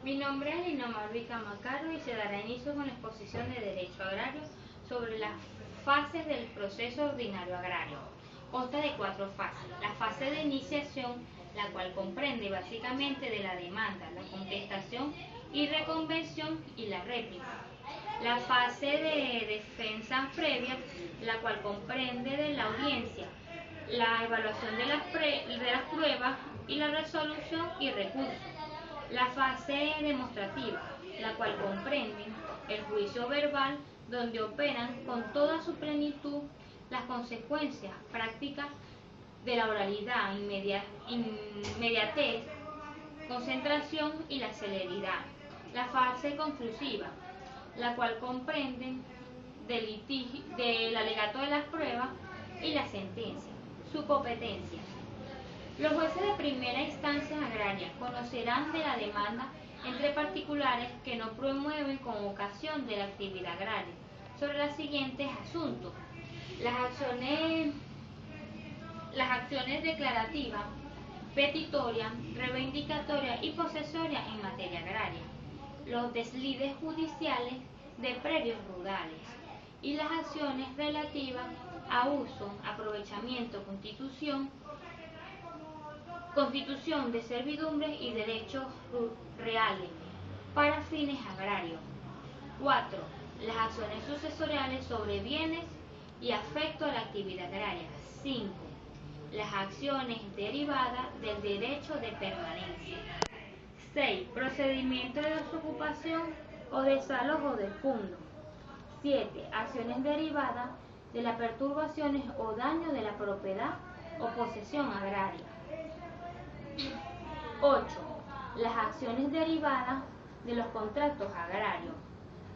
Mi nombre es Linomar Vicamacaro y se dará inicio con la exposición de Derecho Agrario sobre las fases del proceso ordinario agrario. Consta de 4 fases. La fase de iniciación, la cual comprende básicamente de la demanda, la contestación y reconvención y la réplica. La fase de defensa previa, la cual comprende de la audiencia, la evaluación de las pruebas y la resolución y recurso. La fase demostrativa, la cual comprende el juicio verbal, donde operan con toda su plenitud las consecuencias prácticas de la oralidad, inmediatez, concentración y la celeridad. La fase conclusiva, la cual comprende del alegato de las pruebas y la sentencia. Su competencia. Los jueces de primera instancia agraria conocerán de la demanda entre particulares que no promueven con ocasión de la actividad agraria sobre los siguientes asuntos: las acciones declarativas, petitorias, reivindicatorias y posesorias en materia agraria, los deslides judiciales de predios rurales y las acciones relativas a uso, aprovechamiento, constitución de servidumbres y derechos reales para fines agrarios. 4. Las acciones sucesoriales sobre bienes y afecto a la actividad agraria. 5. Las acciones derivadas del derecho de permanencia. 6. Procedimiento de desocupación o desalojo del fundo. 7. Acciones derivadas de las perturbaciones o daño de la propiedad o posesión agraria. 8. Las acciones derivadas de los contratos agrarios.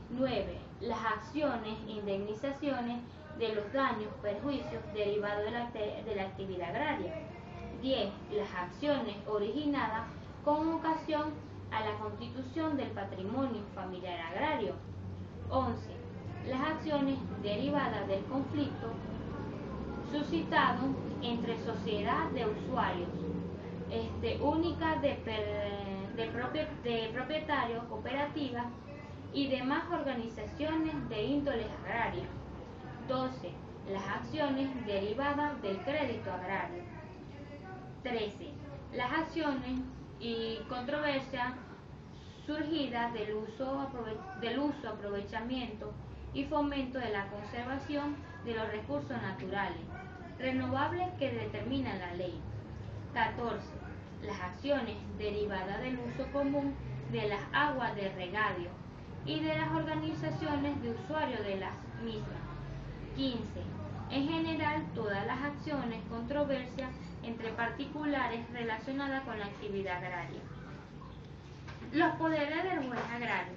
9. Las acciones, indemnizaciones de los daños, perjuicios derivados de la actividad agraria. 10. Las acciones originadas con ocasión a la constitución del patrimonio familiar agrario. 11. Las acciones derivadas del conflicto suscitado entre sociedad de usuarios, única de propietarios, cooperativas y demás organizaciones de índole agraria. 12. Las acciones derivadas del crédito agrario. 13. Las acciones y controversias surgidas del uso, aprovechamiento y fomento de la conservación de los recursos naturales renovables que determina la ley. 14. Las acciones derivadas del uso común de las aguas de regadío y de las organizaciones de usuarios de las mismas. 15. En general, todas las acciones, controversias entre particulares relacionadas con la actividad agraria. Los poderes del juez agrario.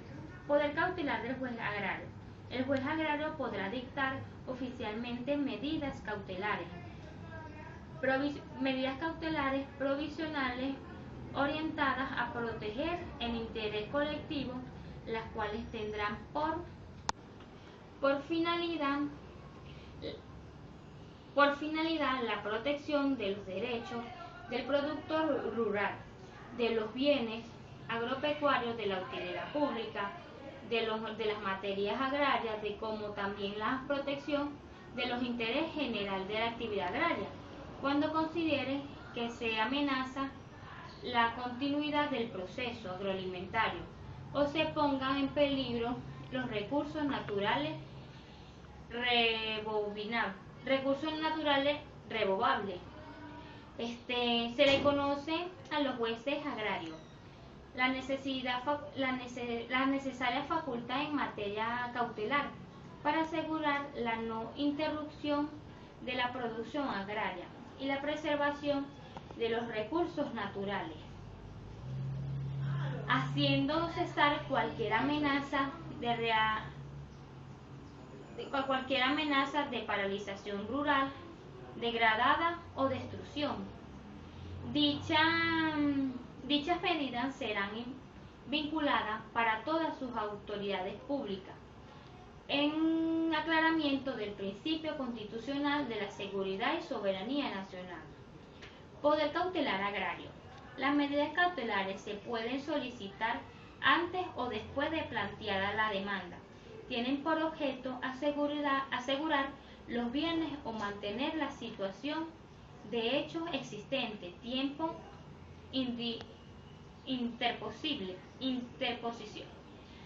Poder cautelar del juez agrario. El juez agrario podrá dictar oficialmente medidas cautelares provisionales orientadas a proteger el interés colectivo, las cuales tendrán por finalidad la protección de los derechos del productor rural, de los bienes agropecuarios, de la utilidad pública, de las materias agrarias, como también la protección de los intereses generales de la actividad agraria, cuando considere que se amenaza la continuidad del proceso agroalimentario o se pongan en peligro los recursos naturales renovables. Se le conoce a los jueces agrarios la necesaria facultad en materia cautelar para asegurar la no interrupción de la producción agraria y la preservación de los recursos naturales, haciendo cesar cualquier amenaza de paralización rural, degradada o destrucción. Dichas medidas serán vinculadas para todas sus autoridades públicas en aclaramiento del principio constitucional de la seguridad y soberanía nacional. Poder cautelar agrario. Las medidas cautelares se pueden solicitar antes o después de planteada la demanda. Tienen por objeto asegurar los bienes o mantener la situación de hechos existentes, tiempo interposición.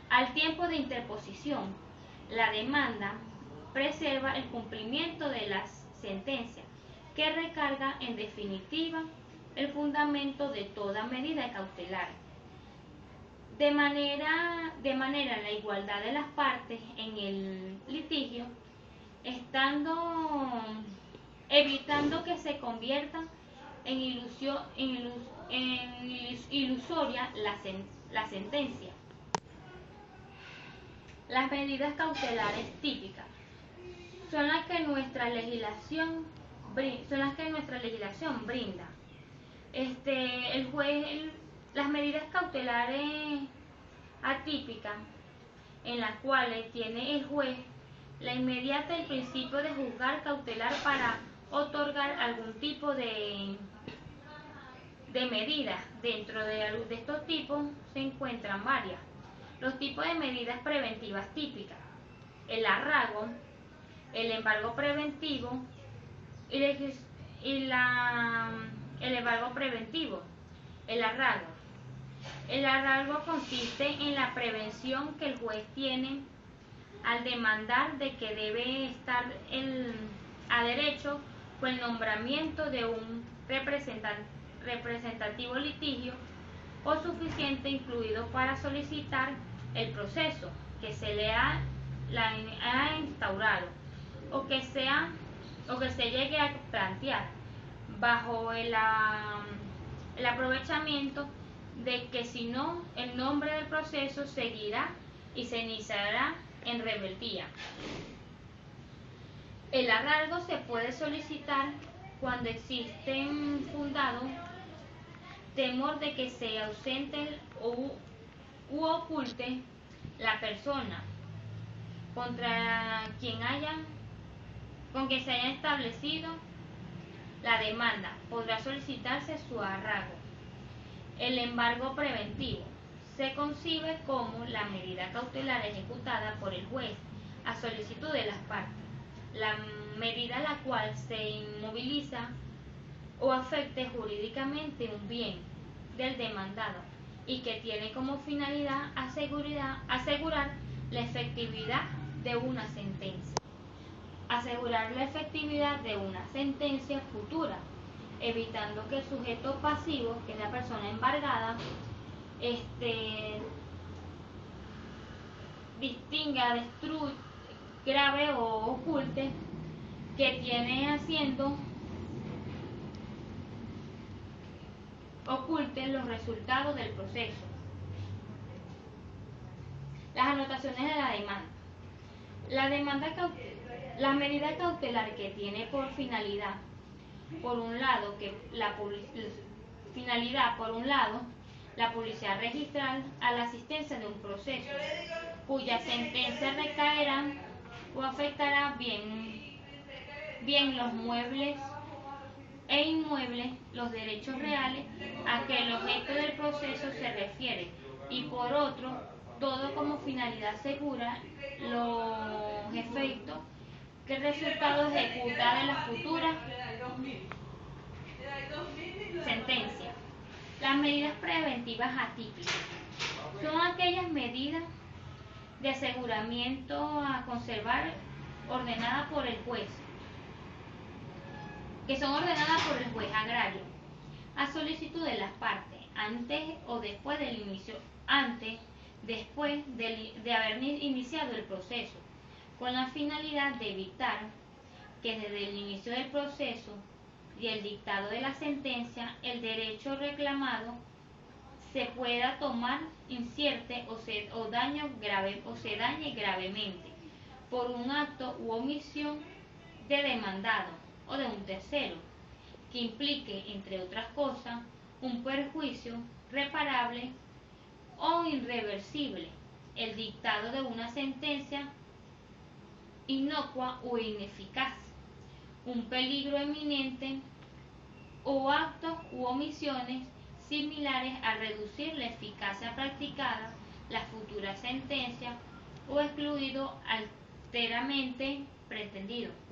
Al tiempo de interposición, la demanda preserva el cumplimiento de las sentencias, que recarga en definitiva el fundamento de toda medida cautelar. De manera la igualdad de las partes en el litigio, evitando que se convierta en ilusoria la sentencia. Las medidas cautelares típicas son las que nuestra legislación brinda. El juez, las medidas cautelares atípicas, en las cuales tiene el juez la inmediata el principio de juzgar cautelar para otorgar algún tipo de medidas. Dentro de estos tipos se encuentran varias. Los tipos de medidas preventivas típicas: el arraigo, el embargo preventivo y el embargo preventivo. El arraigo. El arraigo consiste en la prevención que el juez tiene al demandar de que debe estar a derecho por el nombramiento de un representativo litigio o suficiente incluido para solicitar el proceso que se le ha instaurado o que se llegue a plantear bajo el aprovechamiento de que si no, el nombre del proceso seguirá y se iniciará en rebeldía. El arraigo se puede solicitar cuando existe un fundado temor de que se ausente u oculte la persona contra con quien se haya establecido la demanda. Podrá solicitarse su arraigo. El embargo preventivo se concibe como la medida cautelar ejecutada por el juez a solicitud de las partes, la medida la cual se inmoviliza o afecte jurídicamente un bien del demandado y que tiene como finalidad asegurar la efectividad de una sentencia. Asegurar la efectividad de una sentencia futura, evitando que el sujeto pasivo, que es la persona embargada, distinga, grave o oculte que tiene haciendo oculten los resultados del proceso. Las anotaciones de la demanda. La medida cautelar que tiene por finalidad, por un lado, la publicidad registral a la asistencia de un proceso, cuya sentencia recaerá o afectará bien los muebles e inmuebles, los derechos reales a que el objeto del proceso se refiere, y por otro, todo como finalidad segura los efectos que el resultado ejecuta de la futura sentencia. Las medidas preventivas atípicas son aquellas medidas de aseguramiento a conservar ordenadas por el juez, que son ordenadas por el juez agrario a solicitud de las partes, después de haber iniciado el proceso, con la finalidad de evitar que desde el inicio del proceso y el dictado de la sentencia el derecho reclamado se pueda tomar incierte o se dañe gravemente por un acto u omisión de demandado o de un tercero, que implique, entre otras cosas, un perjuicio reparable o irreversible, el dictado de una sentencia inocua o ineficaz, un peligro eminente o actos u omisiones similares a reducir la eficacia practicada, la futura sentencia o excluido alteramente pretendido.